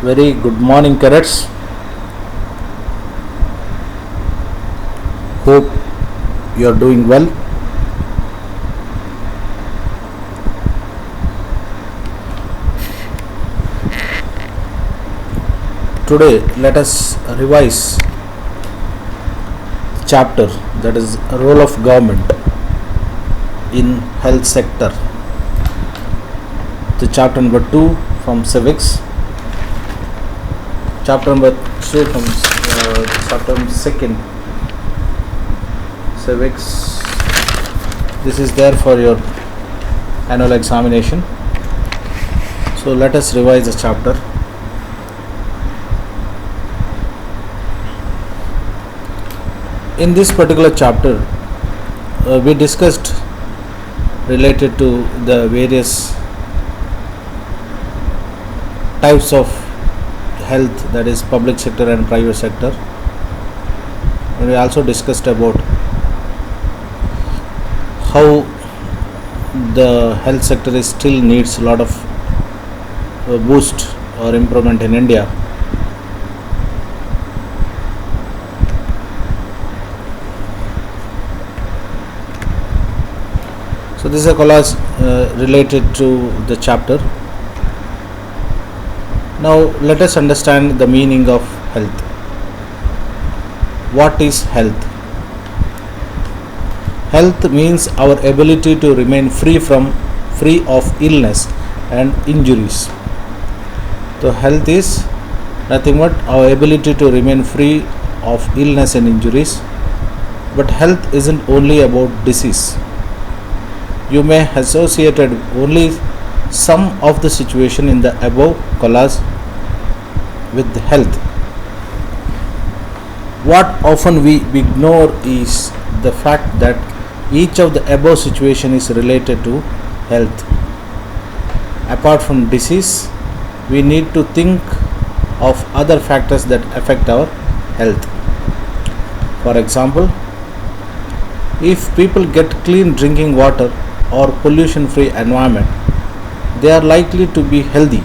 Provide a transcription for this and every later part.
Very good morning, cadets. Hope you are doing well. Today, let us revise chapter, that is role of government in health sector. The chapter number 2 from civics. Chapter number 2 from chapter number 2nd civics. This is there for your annual examination. So let us revise the chapter. In this particular chapter, we discussed related to the various types of health, that is public sector and private sector. And we also discussed about how the health sector is still needs a lot of boost or improvement in India. So this is a collage related to the chapter. Now let us understand the meaning of health. What is health? Health means our ability to remain free of illness and injuries. So health is nothing but our ability to remain free of illness and injuries. But health isn't only about disease. You may associate only some of the situation in the above collage with health. What often we ignore is the fact that each of the above situation is related to health. Apart from disease, we need to think of other factors that affect our health. For example, if people get clean drinking water or pollution free environment, they are likely to be healthy.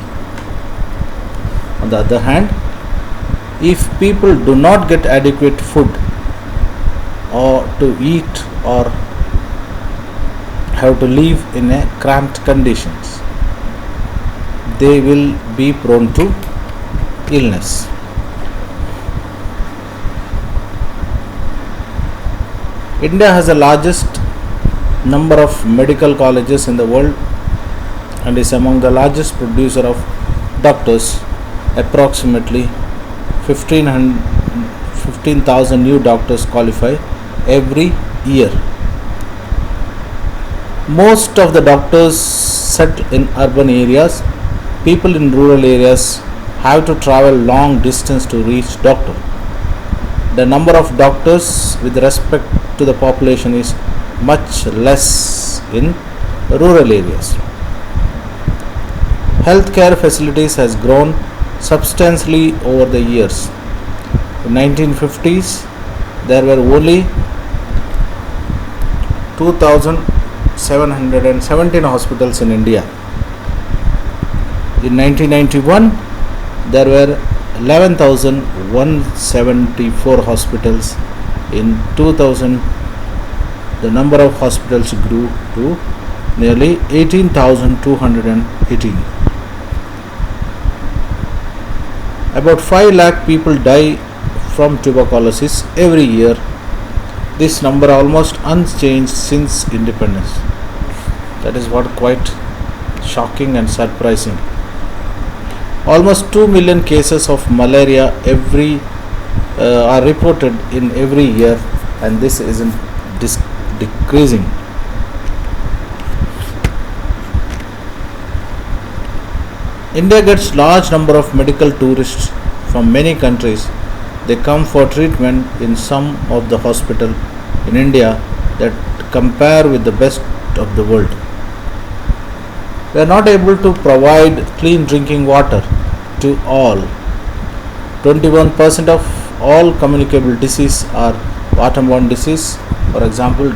On the other hand, if people do not get adequate food or to eat or have to live in a cramped conditions, they will be prone to illness. India has the largest number of medical colleges in the world and is among the largest producer of doctors. Approximately 15,000 new doctors qualify every year. Most of the doctors settle in urban areas. People in rural areas have to travel long distance to reach doctor. The number of doctors with respect to the population is much less in rural areas. Healthcare facilities has grown substantially over the years. In 1950s, there were only 2,717 hospitals in India. In 1991, there were 11,174 hospitals. In 2000, the number of hospitals grew to nearly 18,218. About 5 lakh people die from tuberculosis every year. This number almost unchanged since independence. That is what quite shocking and surprising. Almost 2 million cases of malaria are reported in every year, and this isn't decreasing. India gets large number of medical tourists from many countries. They come for treatment in some of the hospitals in India that compare with the best of the world. We are not able to provide clean drinking water to all. 21% of all communicable diseases are waterborne disease. For example,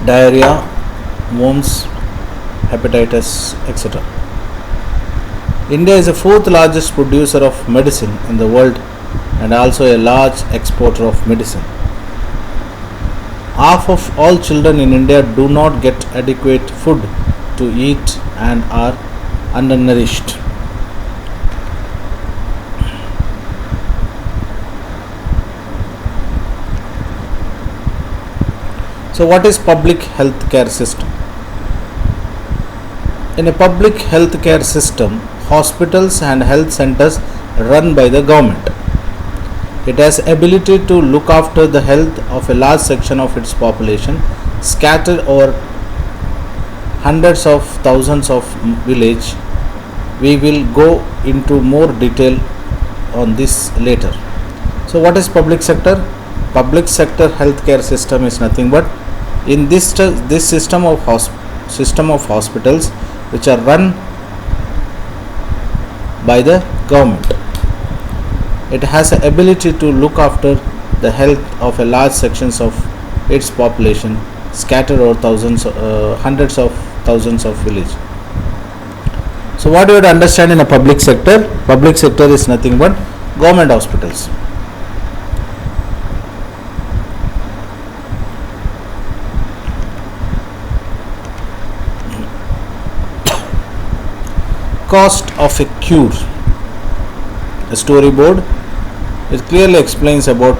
diarrhea, worms, hepatitis, etc. India is the fourth largest producer of medicine in the world and also a large exporter of medicine. Half of all children in India do not get adequate food to eat and are undernourished. So what is public health care system? In a public health care system, hospitals and health centers run by the government. It has ability to look after the health of a large section of its population scattered over hundreds of thousands of villages. We will go into more detail on this later. So what is public sector? Public sector healthcare system is nothing but in this system of hospitals which are run by the government. It has the ability to look after the health of a large sections of its population scattered over hundreds of thousands of villages. So what you have to understand in a public sector? Public sector is nothing but government hospitals. Cost of a cure. A storyboard. It clearly explains about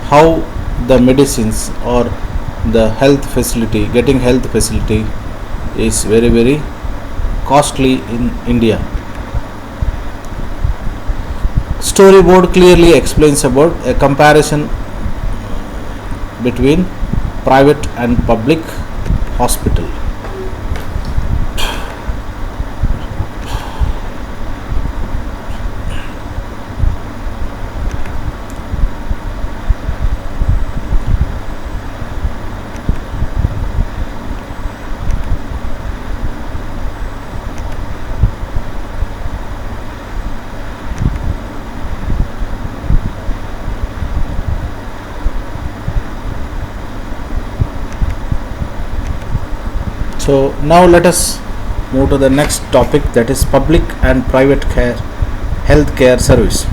how the medicines or the health facility, getting health facility is very costly in India. Storyboard clearly explains about a comparison between private and public hospital. So now let us move to the next topic, that is public and private health care service.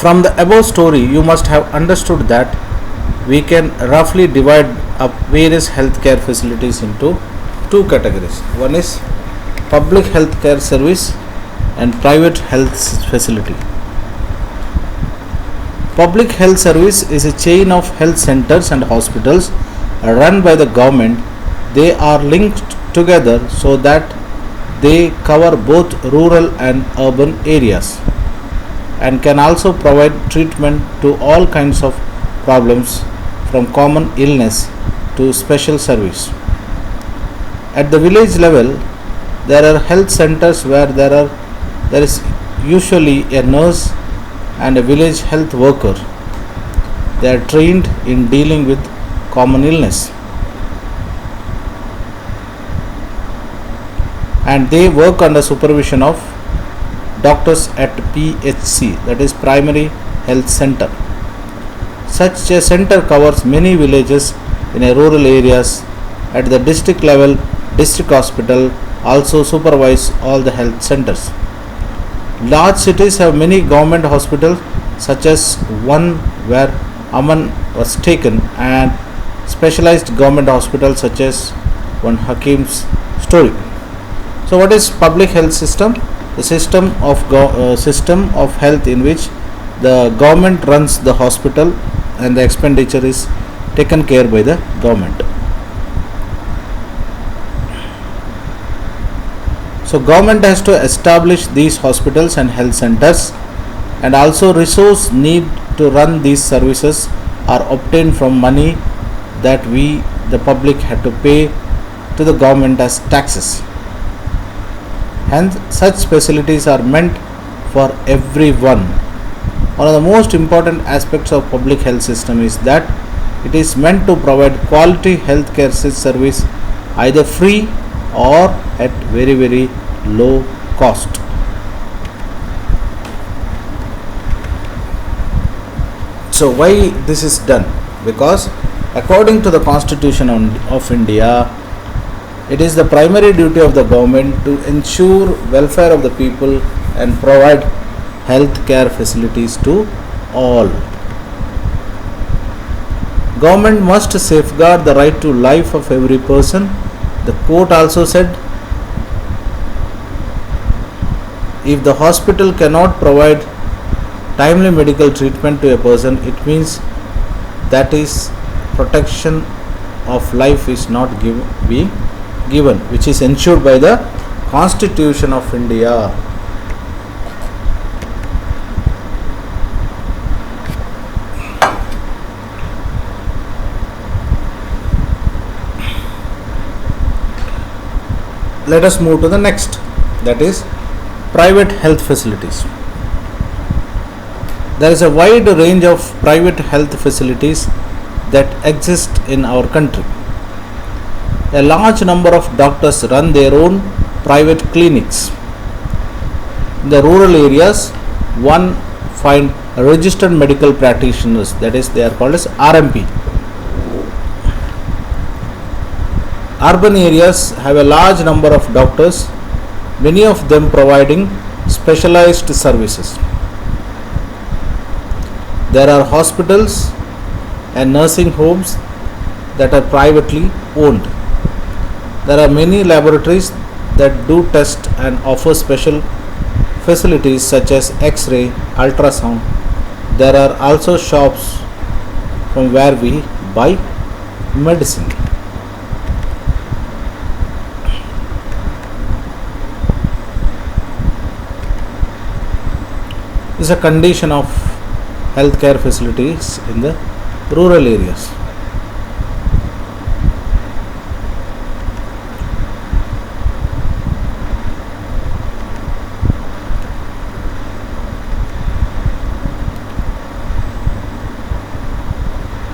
From the above story you must have understood that we can roughly divide up various healthcare facilities into two categories. One is public healthcare service and private health facility. Public health service is a chain of health centers and hospitals run by the government. They are linked together so that they cover both rural and urban areas and can also provide treatment to all kinds of problems from common illness to special service. At the village level, there are health centers where there is usually a nurse and a village health worker. They are trained in dealing with common illness and they work under supervision of doctors at PHC, that is primary health center. Such a center covers many villages in a rural areas. At the district level, district hospital also supervise all the health centers. Large cities have many government hospitals, such as one where Aman was taken, and specialized government hospitals such as one Hakim's story. So what is public health system? The system of health in which the government runs the hospital and the expenditure is taken care by the government. So government has to establish these hospitals and health centers, and also resource need to run these services are obtained from money that we the public had to pay to the government as taxes. Hence such facilities are meant for everyone. One of the most important aspects of public health system is that it is meant to provide quality healthcare service either free or at very low cost. So why this is done? Because according to the Constitution of India, It is the primary duty of the government to ensure welfare of the people and provide health care facilities to all. Government must safeguard the right to life of every person. The court also said, if the hospital cannot provide timely medical treatment to a person, it means that is protection of life is not being given, which is ensured by the Constitution of India. Let us move to the next, that is private health facilities. There is a wide range of private health facilities that exist in our country. A large number of doctors run their own private clinics. In the rural areas, one find registered medical practitioners, that is, they are called as RMP. Urban areas have a large number of doctors, many of them providing specialized services. There are hospitals and nursing homes that are privately owned. There are many laboratories that do test and offer special facilities such as X-ray, ultrasound. There are also shops from where we buy medicine. This is a condition of healthcare facilities in the rural areas.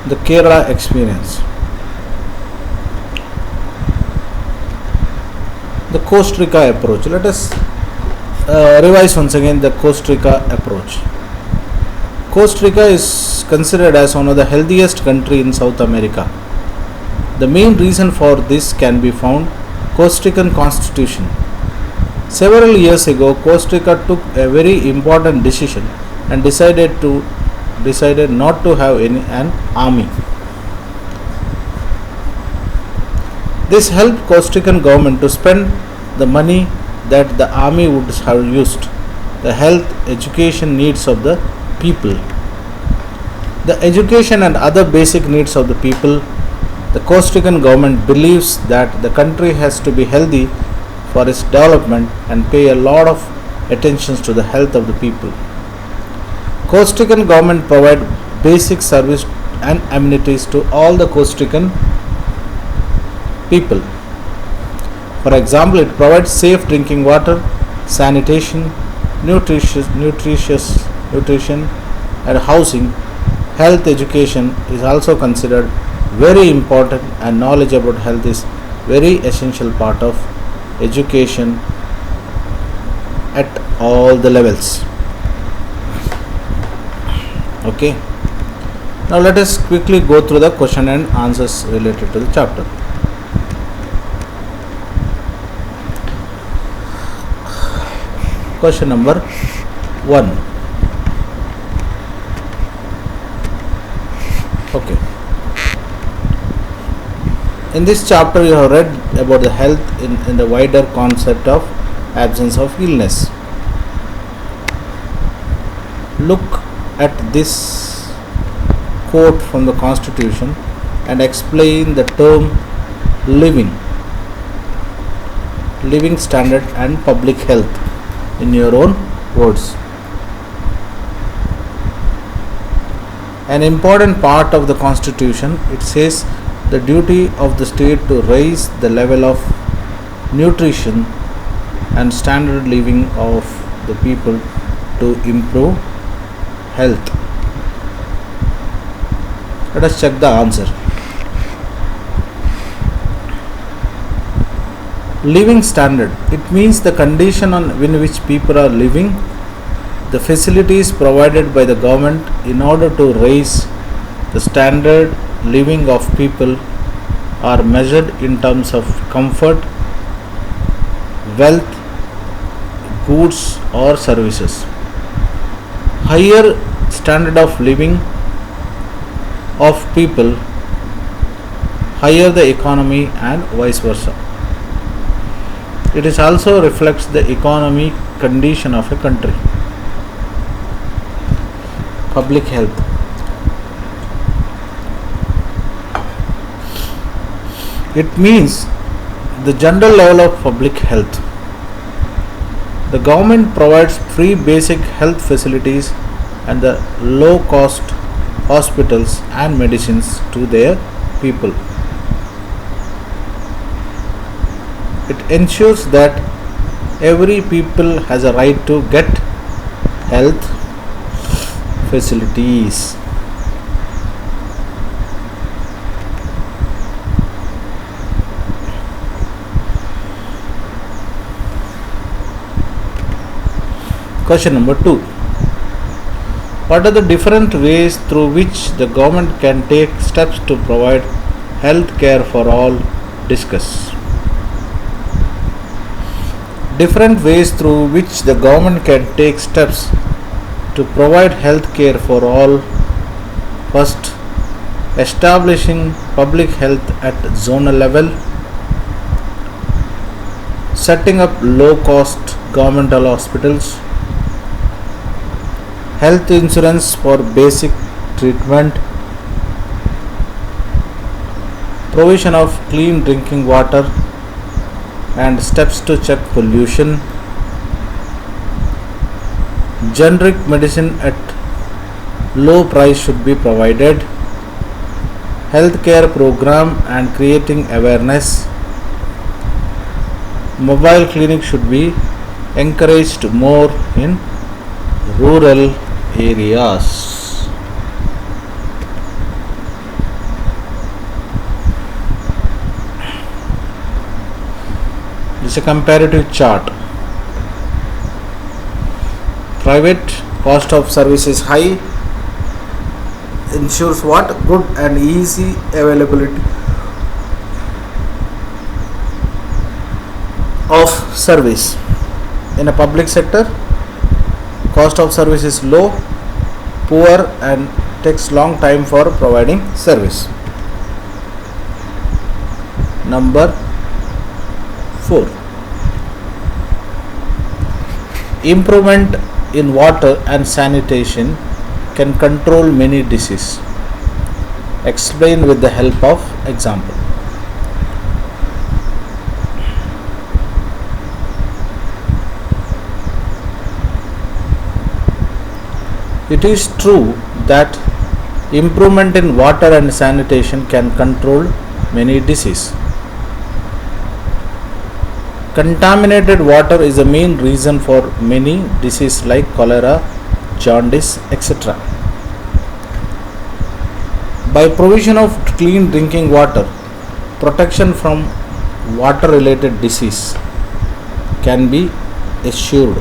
The Kerala experience. The Costa Rica approach. Let us revise once again the Costa Rica approach. Costa Rica is considered as one of the healthiest countries in South America. The main reason for this can be found Costa Rican Constitution. Several years ago, Costa Rica took a very important decision and decided not to have an army. This helped Costa Rican government to spend the money that the army would have used the health education needs of the people. The education and other basic needs of the people. The Costa Rican government believes that the country has to be healthy for its development and pay a lot of attention to the health of the people. Costa Rican government provide basic service and amenities to all the Costa Rican people. For example, it provides safe drinking water, sanitation, nutrition and housing. Health education is also considered very important, and knowledge about health is very essential part of education at all the levels. Okay. Now let us quickly go through the question and answers related to the chapter. Question number 1. Okay. In this chapter you have read about the health in the wider concept of absence of illness. Look at this quote from the Constitution and explain the term living standard and public health in your own words. An important part of the Constitution, it says the duty of the state to raise the level of nutrition and standard living of the people to improve health. Let us check the answer. Living standard, it means the condition in which people are living, the facilities provided by the government in order to raise the standard living of people are measured in terms of comfort, wealth, goods or services. Higher standard of living of people, higher the economy and vice versa. It is also reflects the economic condition of a country. Public health. It means the general level of public health. The government provides free basic health facilities and the low cost hospitals and medicines to their people. It ensures that every people has a right to get health facilities. Question number 2. What are the different ways through which the government can take steps to provide health care for all? Discuss. Different ways through which the government can take steps to provide health care for all. First, establishing public health at zonal level, setting up low cost governmental hospitals, health insurance for basic treatment, provision of clean drinking water and steps to check pollution, generic medicine at low price should be provided, healthcare program and creating awareness, mobile clinic should be encouraged more in rural areas. This is a comparative chart. Private cost of service is high, ensures what? Good and easy availability of service. In a public sector, cost of service is low, poor and takes long time for providing service. Number 4. Improvement in water and sanitation can control many diseases. Explain with the help of example. It is true that improvement in water and sanitation can control many diseases. Contaminated water is the main reason for many diseases like cholera, jaundice, etc. By provision of clean drinking water, protection from water related disease can be assured.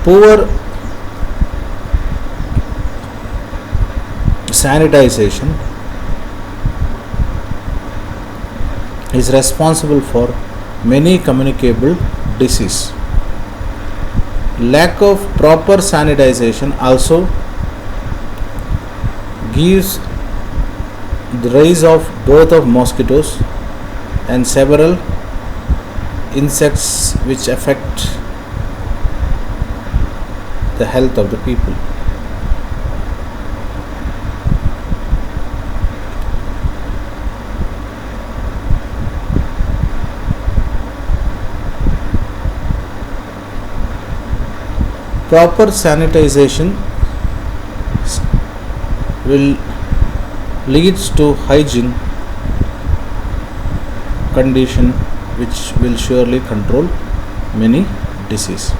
Poor sanitization is responsible for many communicable diseases. Lack of proper sanitization also gives the rise of birth of mosquitoes and several insects which affect the health of the people. Proper sanitization will leads to hygiene condition which will surely control many diseases.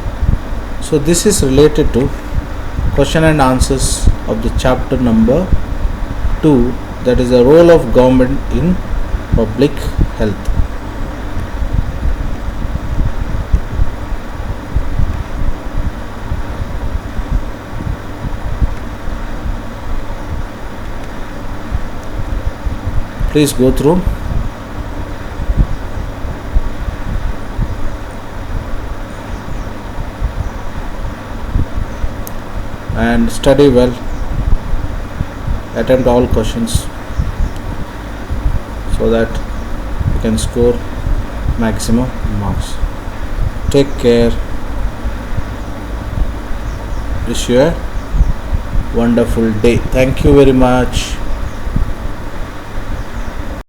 So this is related to question and answers of the chapter number 2, that is the role of government in public health. Please go through and study well, attempt all questions so that you can score maximum marks. Take care. Wish you a wonderful day. Thank you very much.